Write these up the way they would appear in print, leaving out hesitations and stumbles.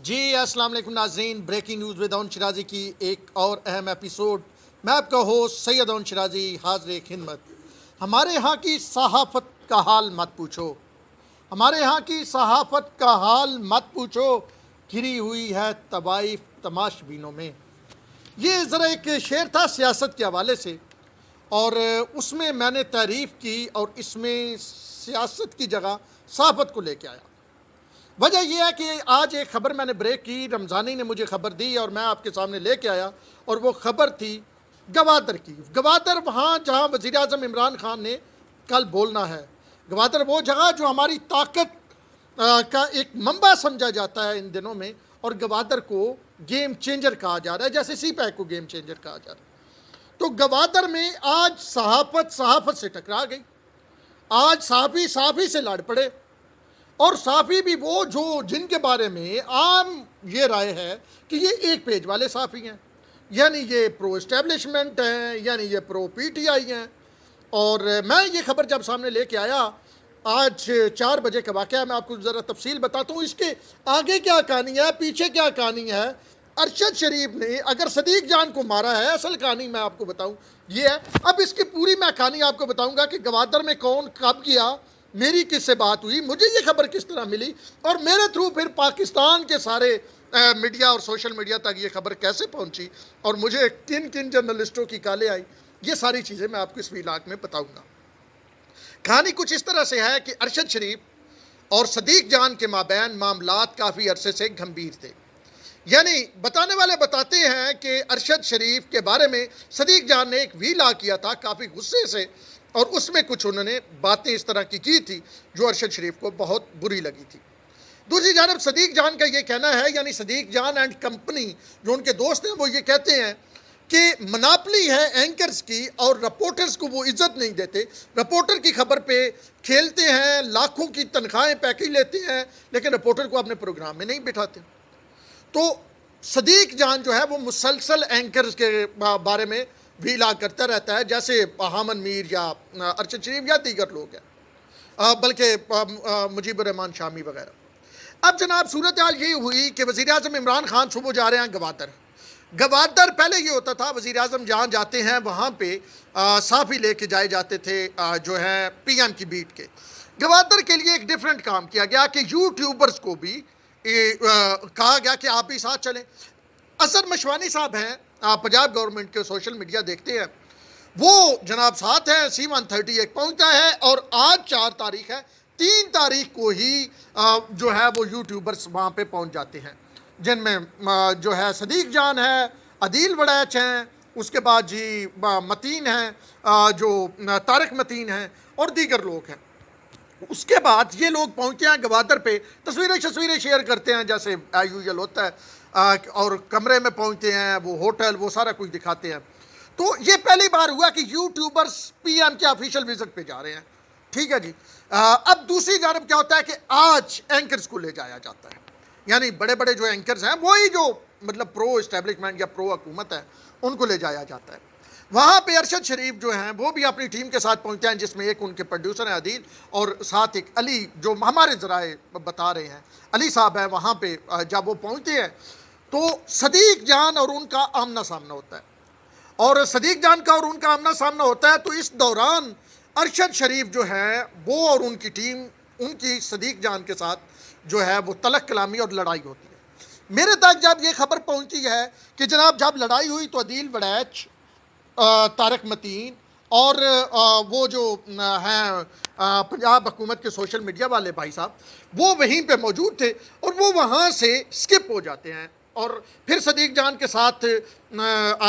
जी अस्सलाम वालेकुम नाज़रीन, ब्रेकिंग न्यूज़ विद अन शिराजी की एक और अहम एपिसोड। मैं आपका होस्ट सैयद अन शिराजी हाज़िर खिदमत। हमारे यहाँ की सहाफ़त का हाल मत पूछो, हमारे यहाँ की सहाफ़त का हाल मत पूछो, घिरी हुई है तवाइफ तमाशबीनों में। ये ज़रा एक शेर था सियासत के हवाले से, और उसमें मैंने तारीफ़ की और इसमें सियासत की जगह सहाफ़त को लेके आया। वजह यह है कि आज एक ख़बर मैंने ब्रेक की, रमज़ानी ने मुझे ख़बर दी और मैं आपके सामने लेके आया, और वो ख़बर थी गवादर की। गवादर वहाँ जहाँ वज़ीर आज़म इमरान खान ने कल बोलना है। गवादर वो जगह जो हमारी ताकत का एक मंबा समझा जाता है इन दिनों में, और गवादर को गेम चेंजर कहा जा रहा है, जैसे सी पैक को गेम चेंजर कहा जा रहा है। तो गवादर में आज सहाफ़त से टकरा गई, आज सहाफ़ी सहाफ़ी से लड़ पड़े, और साफ़ी भी वो जो जिनके बारे में आम ये राय है कि ये एक पेज वाले साफ़ी हैं, यानी ये प्रो इस्टेब्लिशमेंट हैं, यानी ये प्रो पीटीआई हैं। और मैं ये ख़बर जब सामने लेके आया, आज 4 बजे का वाक़या, मैं आपको ज़रा तफसील बताता हूँ इसके आगे क्या कहानी है, पीछे क्या कहानी है। अरशद शरीफ ने अगर सदीक जान को मारा है, असल कहानी मैं आपको बताऊँ ये है। अब इसकी पूरी मैं कहानी आपको बताऊँगा कि गवादर में कौन कब गया, मेरी किससे बात हुई, मुझे ये खबर किस तरह मिली, और मेरे थ्रू फिर पाकिस्तान के सारे मीडिया और सोशल मीडिया तक ये खबर कैसे पहुंची, और मुझे किन किन जर्नलिस्टों की काले आई, ये सारी चीज़ें मैं आपको इस वीलाग में बताऊंगा। कहानी कुछ इस तरह से है कि अरशद शरीफ और सदीक जान के माबैन मामलात काफ़ी अरसे से गंभीर थे। यानी बताने वाले बताते हैं कि अरशद शरीफ के बारे में सदीक जान ने एक वीला किया था काफ़ी गुस्से से, और उसमें कुछ उन्होंने बातें इस तरह की थी जो अरशद शरीफ को बहुत बुरी लगी थी। दूसरी जानब सदीक जान का ये कहना है, यानी सदीक जान एंड कंपनी जो उनके दोस्त हैं, वो ये कहते हैं कि मनापली है एंकर्स की, और रिपोर्टर्स को वो इज्जत नहीं देते। रिपोर्टर की खबर पे खेलते हैं, लाखों की तनख्वाहें पैकेज लेते हैं, लेकिन रिपोर्टर को अपने प्रोग्राम में नहीं बिठाते। तो सदीक जान जो है वो मुसलसल एंकर्स के बारे में वीला करता रहता है, जैसे हामन मीर या अरशद शरीफ या दीगर लोग हैं, बल्कि मुजीबुर रहमान शामी वगैरह। अब जनाब सूरत हाल ये हुई कि वज़ीर आज़म इमरान खान सुबह जा रहे हैं गवादर। गवादर पहले ये होता था, वज़ीर आज़म जहाँ जाते हैं वहाँ पे साफ़ी लेके जाए जाते थे, जो है PM की बीट के। गवादर के लिए एक डिफरेंट काम किया गया कि यूट्यूबर्स को भी कहा गया कि आप भी साथ चलें। असर मशवानी साहब हैं, आप पंजाब गवर्नमेंट के सोशल मीडिया देखते हैं, वो जनाब साथ हैं। C-130 एक पहुंचता है, और आज 4 तारीख है, 3 तारीख को ही जो है वो यूट्यूबर्स वहाँ पे पहुंच जाते हैं, जिनमें जो है सदीक जान है, अदील वड़ैच हैं, उसके बाद जी मतीन हैं, जो तारक मतीन हैं, और दीगर लोग हैं। उसके बाद ये लोग पहुँचते हैं गवादर पे, तस्वीरें शेयर करते हैं जैसे यूजुअल होता है, और कमरे में पहुंचते हैं, वो होटल, वो सारा कुछ दिखाते हैं। तो ये पहली बार हुआ कि यूट्यूबर्स PM के ऑफिशियल विजिट पे जा रहे हैं, ठीक है जी। अब दूसरी जानब क्या होता है कि आज एंकर्स को ले जाया जाता है, यानी बड़े बड़े जो एंकर्स हैं, वही जो मतलब प्रो इस्टेब्लिशमेंट या प्रो हुकूमत है, उनको ले जाया जाता है। वहाँ पे अरशद शरीफ जो हैं वो भी अपनी टीम के साथ पहुँचते हैं, जिसमें एक उनके प्रोड्यूसर हैं अदील, और साथ एक अली, जो हमारे ज़राए बता रहे हैं, अली साहब हैं। वहाँ पे जब वो पहुँचते हैं तो सदीक जान और उनका आमना सामना होता है, और सदीक जान का और उनका आमना सामना होता है। तो इस दौरान अरशद शरीफ जो है वो और उनकी टीम, उनकी सदीक जान के साथ जो है वो तलक कलामी और लड़ाई होती है। मेरे तक जब ये खबर पहुंची है कि जनाब जब लड़ाई हुई तो अदील वड़ैच, तारक मतीन और वो जो हैं पंजाब हुकूमत के सोशल मीडिया वाले भाई साहब, वो वहीं पे मौजूद थे, और वो वहाँ से स्किप हो जाते हैं, और फिर सदीक जान के साथ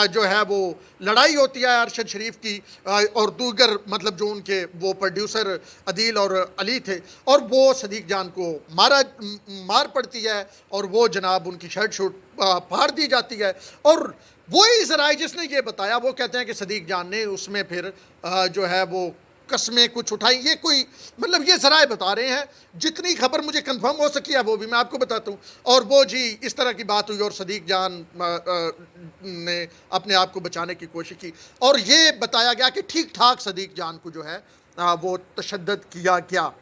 जो है वो लड़ाई होती है अरशद शरीफ की, और दीगर मतलब जो उनके वो प्रोड्यूसर अदील और अली थे, और वो सदीक जान को मार पड़ती है, और वो जनाब उनकी शर्ट शूट फाड़ दी जाती है। और वही ज़राए जिसने ये बताया, वो कहते हैं कि सदीक जान ने उसमें फिर जो है वो कस्में कुछ उठाई। ये कोई मतलब ये ज़राए बता रहे हैं, जितनी खबर मुझे कंफर्म हो सकी है वो भी मैं आपको बताता हूँ। और वो जी इस तरह की बात हुई, और सदीक जान ने अपने आप को बचाने की कोशिश की, और ये बताया गया कि ठीक ठाक सदीक जान को जो है वो तशद्दुद किया गया।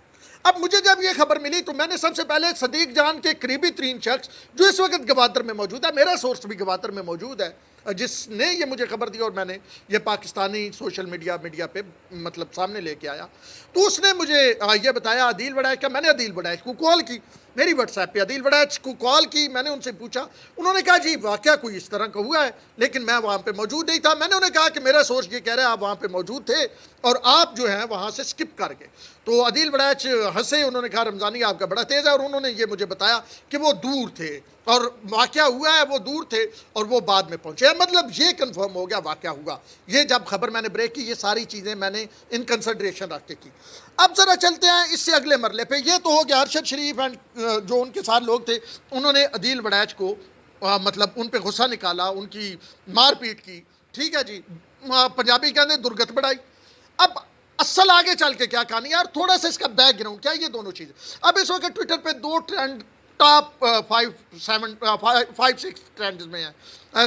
अब मुझे जब ये खबर मिली तो मैंने सबसे पहले सदीक जान के करीबी तरीन शख्स जो इस वक्त गवादर में मौजूद है, मेरा सोर्स भी गवादर में मौजूद है, जिसने ये मुझे खबर दी और मैंने ये पाकिस्तानी सोशल मीडिया पे मतलब सामने लेके आया, तो उसने मुझे ये बताया अदील वड़ैच का। मैंने अदील वड़ैच को कॉल की, मेरी व्हाट्सएप पे अदील वड़ैच को कॉल की, मैंने उनसे पूछा, उन्होंने कहा जी वाक़या कोई इस तरह का हुआ है, लेकिन मैं वहाँ पे मौजूद नहीं था। मैंने उन्हें कहा कि मेरा सोर्स ये कह रहा है आप वहाँ पे मौजूद थे और आप जो है वहाँ से स्किप कर गए। तो अदील वड़ैच हंसे, उन्होंने कहा रमज़ानी आपका बड़ा तेज़ है, और उन्होंने ये मुझे बताया कि वो दूर थे और वाक़या हुआ है, वो दूर थे और वो बाद में पहुँचे। मतलब ये कंफर्म हो गया वाक़या हुआ। ये जब खबर मैंने ब्रेक की, ये सारी चीज़ें मैंने इन कंसिडरेशन रख के की। अब ज़रा चलते हैं इससे अगले मरले पे। ये तो हो गया अरशद शरीफ एंड जो उनके साथ लोग थे, उन्होंने अदील वड़ैच को मतलब उन पे गुस्सा निकाला, उनकी मारपीट की, ठीक है जी, पंजाबी कहते दुर्गत बढ़ाई। अब असल आगे चल के क्या कहानी यार, थोड़ा सा इसका बैकग्राउंड क्या है, ये दोनों चीज़ें। अब इस वक्त ट्विटर पे दो ट्रेंड टॉप 5-6 ट्रेंड में है,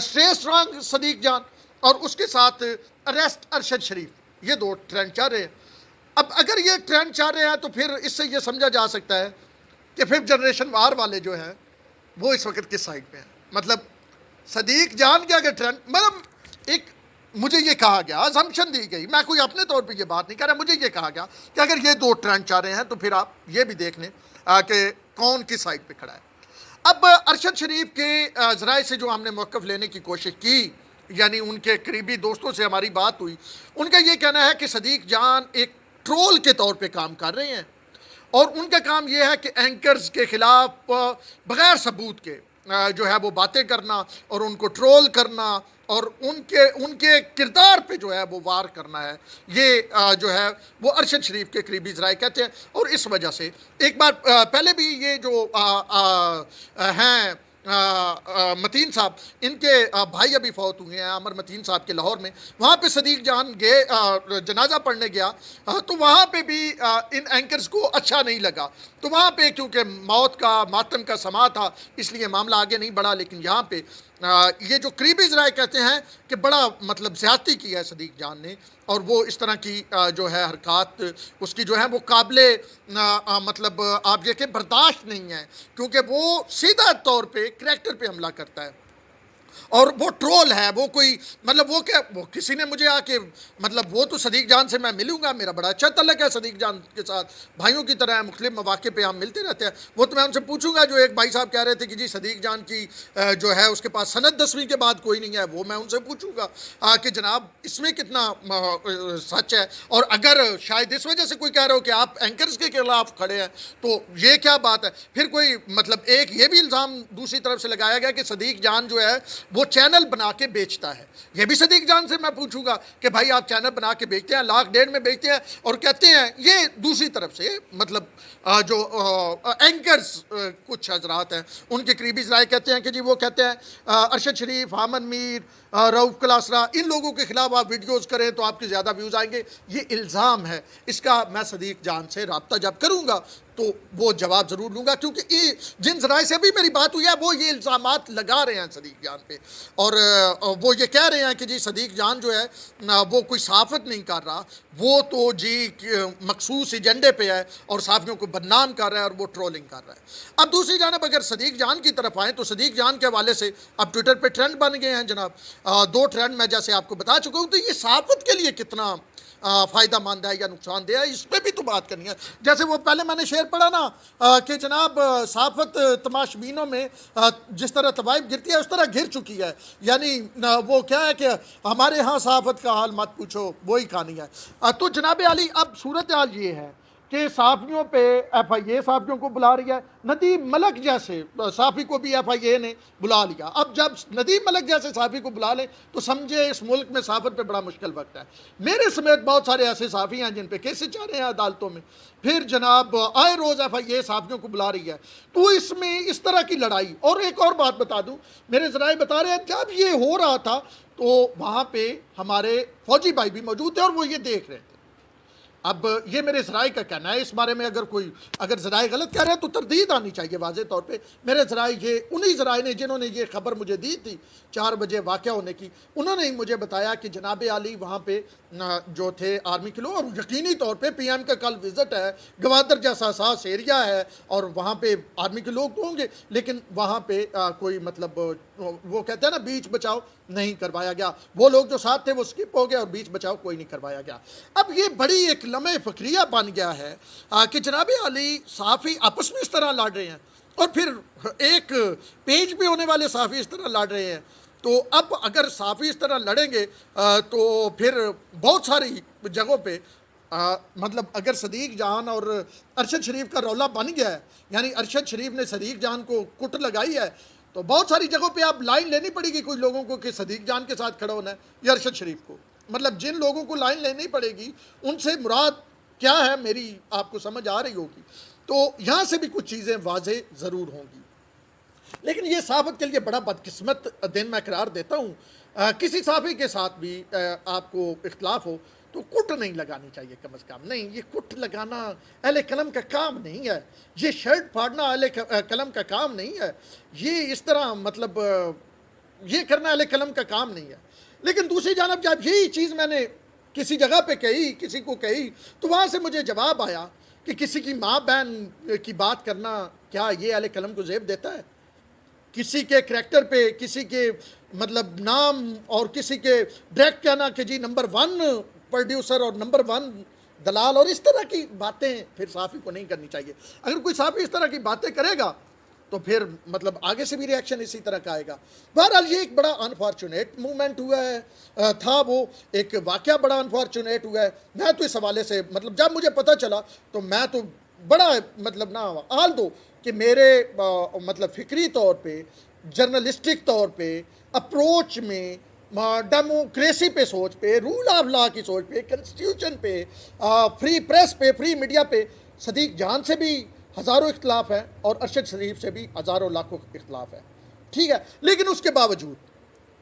स्टे स्ट्रांग सदीक जान और उसके साथ अरेस्ट अरशद शरीफ, ये दो ट्रेंड चल रहे हैं। अब अगर ये ट्रेंड चल रहे हैं तो फिर इससे ये समझा जा सकता है कि फिफ्थ जनरेशन वार वाले जो हैं वो इस वक्त किस साइड पे हैं। मतलब सदीक जान के अगर ट्रेंड, मतलब एक मुझे ये कहा गया, असम्पशन दी गई, मैं कोई अपने तौर पे ये बात नहीं कर रहा, मुझे ये कहा गया कि अगर ये दो ट्रेंड चल रहे हैं तो फिर आप ये भी देख लें कि कौन किस साइड पे खड़ा है। अब अरशद शरीफ के ज़राए से जो हमने मौक़िफ़ लेने की कोशिश की, यानी उनके करीबी दोस्तों से हमारी बात हुई, उनका ये कहना है कि सदीक जान एक ट्रोल के तौर पे काम कर रहे हैं और उनका काम ये है कि एंकर्स के ख़िलाफ़ बग़ैर सबूत के जो है वो बातें करना और उनको ट्रोल करना और उनके किरदार पे जो है वो वार करना है। ये जो है वो अरशद शरीफ के करीबी ज़राए कहते हैं। और इस वजह से एक बार पहले भी ये जो हैं मतीन साहब, इनके भाई अभी फौत हुए हैं, अमर मतीन साहब के लाहौर में, वहाँ पे सदीक जान गए, जनाजा पढ़ने गया, तो वहाँ पे भी इन एंकर्स को अच्छा नहीं लगा। तो वहाँ पे क्योंकि मौत का मातम का समा था इसलिए मामला आगे नहीं बढ़ा। लेकिन यहाँ पे ये जो करीबी ज़राए कहते हैं कि बड़ा मतलब ज़्यादती की है सदीक जान ने और वो इस तरह की जो है हरकत उसकी जो है वो काबिले मतलब आप ये कि बर्दाश्त नहीं है, क्योंकि वो सीधा तौर पे करैक्टर पे हमला करता है और वो ट्रोल है। वो कोई मतलब वो क्या, वो किसी ने मुझे आके मतलब वो तो सदीक जान से मैं मिलूंगा, मेरा बड़ा अच्छा तल्लक है सदीक जान के साथ, भाइयों की तरह है, मुख्तलिफ मौके पे हम मिलते रहते हैं। वो तो मैं उनसे पूछूंगा, जो एक भाई साहब कह रहे थे कि जी सदीक जान की जो है उसके पास सनद 10वीं के बाद कोई नहीं है, वो मैं उनसे पूछूंगा कि जनाब इसमें कितना सच है। और अगर शायद इस वजह से कोई कह रहे हो कि आप एंकर्स के खिलाफ खड़े हैं तो ये क्या बात है। फिर कोई मतलब एक ये भी इल्ज़ाम दूसरी तरफ से लगाया गया कि सदीक जान जो है वो चैनल बना के बेचता है। ये भी सदीक जान से मैं पूछूंगा कि भाई आप चैनल बना के बेचते हैं, 1.5 लाख में बेचते हैं, और कहते हैं ये दूसरी तरफ से मतलब जो एंकर्स कुछ हजरात हैं उनके करीबी ज़राए कहते हैं कि जी वो कहते हैं अरशद शरीफ, हामद मीर, रऊफ़ कलासरा, इन लोगों के खिलाफ आप वीडियोज़ करें तो आपके ज़्यादा व्यूज़ आएंगे। ये इल्ज़ाम है, इसका मैं सदीक जान से रब्ता जब करूँगा तो वो जवाब ज़रूर लूँगा, क्योंकि जिन ज़राए से भी मेरी बात हुई है वो ये इल्ज़ामात लगा रहे हैं सदीक जान पे और वो ये कह रहे हैं कि जी सदीक जान जो है वो कोई सहाफ़त नहीं कर रहा, वो तो जी मखसूस एजेंडे पे है और सहाफ़ियों को बदनाम कर रहा है और वो ट्रोलिंग कर रहा है। अब दूसरी जानब अगर सदीक जान की तरफ आएँ तो सदीक जान के हवाले से अब ट्विटर पर ट्रेंड बन गए हैं जनाब, दो ट्रेंड मैं जैसे आपको बता चुका हूँ। तो ये सहाफ़त के लिए कितना फ़ायदा मंद है या नुकसानदेह है, इस पर भी तो बात करनी है। जैसे वो पहले मैंने शेर पढ़ा ना कि जनाब सहाफ़त तमाशबीनों में जिस तरह तवाइफ गिरती है उस तरह गिर चुकी है, यानी वो क्या है कि हमारे यहाँ सहाफ़त का हाल मत पूछो, वही कहानी है। तो जनाब अली अब सूरत हाल ये है कि सहाफ़ियों पे FIA सहाफ़ियों को बुला रही है, नदीम मलक जैसे सहाफ़ी को भी FIA ने बुला लिया। अब जब नदीम मलक जैसे सहाफ़ी को बुला लें तो समझे इस मुल्क में सहाफ़त पे बड़ा मुश्किल वक्त है। मेरे समेत बहुत सारे ऐसे सहाफ़ी हैं जिन पे केसेस चल रहे हैं अदालतों में, फिर जनाब आए रोज़ FIA सहाफ़ियों को बुला रही है। तो इसमें इस तरह की लड़ाई, और एक और बात बता दूँ, मेरे ज़राए बता रहे हैं जब ये हो रहा था तो वहाँ पर हमारे फ़ौजी भाई भी मौजूद थे और वो ये देख रहे थे। अब ये मेरे ज़राए का कहना है, इस बारे में अगर ज़राए गलत कह रहे हैं तो तरदीद आनी चाहिए वाज़े तौर पे। मेरे ज़राए ये उन्हीं ज़राए ने जिन्होंने ये खबर मुझे दी थी 4 बजे वाक़या होने की, उन्होंने ही मुझे बताया कि जनाब आली वहाँ पे जो थे आर्मी के लोग, और यकीनी तौर पे पीएम का कल विज़िट है, गवादर जैसा सास एरिया है और वहाँ पे आर्मी के लोग तो होंगे, लेकिन वहाँ पे कोई मतलब वो कहते हैं ना बीच बचाव नहीं करवाया गया। वो लोग जो साथ थे वो स्किप हो गए और बीच बचाव कोई नहीं करवाया गया। अब ये बड़ी एक लम्हे फ़क्रिया बन गया है कि जनाब आली सहाफ़ी आपस में इस तरह लड़ रहे हैं और फिर एक पेज पे होने वाले सहाफ़ी इस तरह लड़ रहे हैं। तो अब अगर सहाफ़ी इस तरह लड़ेंगे तो फिर बहुत सारी जगहों पे मतलब अगर सदीक जान और अरशद शरीफ का रौला बन गया है, यानी अरशद शरीफ ने सदीक जान को कुट लगाई है, तो बहुत सारी जगहों पे आप लाइन लेनी पड़ेगी कुछ लोगों को कि सदीक जान के साथ खड़ा होना है या अरशद शरीफ को। मतलब जिन लोगों को लाइन लेनी पड़ेगी उनसे मुराद क्या है मेरी आपको समझ आ रही होगी। तो यहाँ से भी कुछ चीज़ें वाज़े ज़रूर होंगी, लेकिन ये सहाफ़त के लिए बड़ा बदकिस्मत दिन मैं करार देता हूँ। किसी सहाफ़ी के साथ भी आपको इख्तलाफ हो तो कुट नहीं लगानी चाहिए, कम अज़ कम नहीं, ये कुट लगाना अहले कलम का काम नहीं है, ये शर्ट फाड़ना अहले कलम का काम नहीं है, ये इस तरह मतलब ये करना अहले कलम का काम नहीं है। लेकिन दूसरी जानब जब यही चीज़ मैंने किसी जगह पे कही, किसी को कही, तो वहाँ से मुझे जवाब आया कि किसी की माँ बहन की बात करना क्या ये अहले कलम को ज़ेब देता है? किसी के करैक्टर पे, किसी के मतलब नाम और किसी के डायरेक्ट कहना कि जी नंबर 1 प्रोड्यूसर और नंबर 1 दलाल और इस तरह की बातें फिर सहाफ़ी को नहीं करनी चाहिए। अगर कोई सहाफ़ी इस तरह की बातें करेगा तो फिर मतलब आगे से भी रिएक्शन इसी तरह का आएगा। बहरहाल ये एक बड़ा अनफॉर्चुनेट मूवमेंट हुआ है, था वो एक वाक़या बड़ा अनफॉर्चुनेट हुआ है। मैं तो इस हवाले से मतलब जब मुझे पता चला तो मैं तो बड़ा मतलब ना आल दो कि मेरे मतलब फ़िक्री तौर पे, जर्नलिस्टिक तौर पे, अप्रोच में, डेमोक्रेसी पे सोच पे, रूल ऑफ लॉ की सोच पे, कॉन्स्टिट्यूशन पे, फ्री प्रेस पे, फ्री मीडिया पे सदीक जान से भी हज़ारों इख्तलाफ हैं और अरशद शरीफ से भी हज़ारों लाखों इख्तलाफ है, ठीक है। लेकिन उसके बावजूद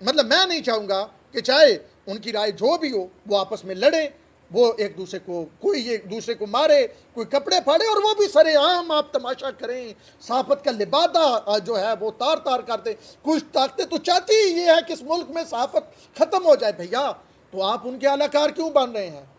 मतलब मैं नहीं चाहूँगा कि चाहे उनकी राय जो भी हो वो आपस में लड़ें, वो एक दूसरे को कोई एक दूसरे को मारे, कोई कपड़े फाड़े और वो भी सरेआम आप तमाशा करें, सहाफ़त का लिबादा जो है वो तार तार कर दें। कुछ ताकतें तो चाहती ही ये है कि इस मुल्क में सहाफ़त ख़त्म हो जाए भैया, तो आप उनके अलाकार क्यों बन रहे हैं?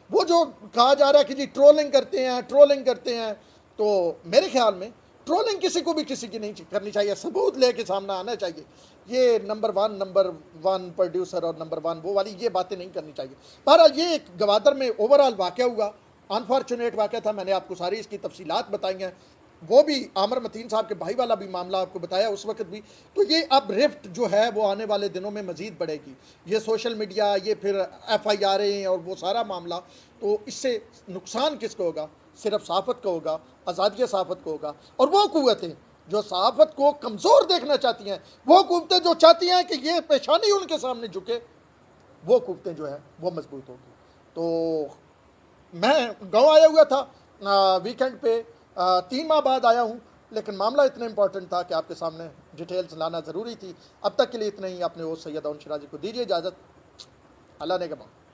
वो जो कहा जा रहा है कि जी ट्रोलिंग करते हैं, तो मेरे ख्याल में ट्रोलिंग किसी को भी किसी की नहीं करनी चाहिए, सबूत लेके सामने आना चाहिए। ये नंबर 1 प्रोड्यूसर और नंबर 1 वो वाली ये बातें नहीं करनी चाहिए। बहरहाल ये एक गवादर में ओवरऑल वाक़या हुआ, अनफॉर्चुनेट वाक़या था, मैंने आपको सारी इसकी तफसीलात बताई हैं, वो भी आमिर मतीन साहब के भाई वाला भी मामला आपको बताया उस वक्त भी। तो ये अब रिफ्ट जो है वो आने वाले दिनों में मज़ीद बढ़ेगी, ये सोशल मीडिया, ये फिर FIR और वो सारा मामला, तो इससे नुकसान किसको होगा? सिर्फ सहाफ़त को होगा, आज़ादी सहाफ़त को होगा। और वो क़ुव्वतें जो सहाफ़त को कमज़ोर देखना चाहती हैं, वो क़ुव्वतें जो चाहती हैं कि ये पेशानी उनके सामने झुके, वो क़ुव्वतें जो हैं वो मजबूत होगी। तो मैं गाँव आया हुआ था वीकेंड पे, 3 माह बाद आया हूँ, लेकिन मामला इतना इंपॉर्टेंट था कि आपके सामने डिटेल्स लाना ज़रूरी थी। अब तक के लिए इतना ही। अपने होस्ट सैयद अवन शिराज़ी को दीजिए इजाज़त। अल्लाह ने के बाद।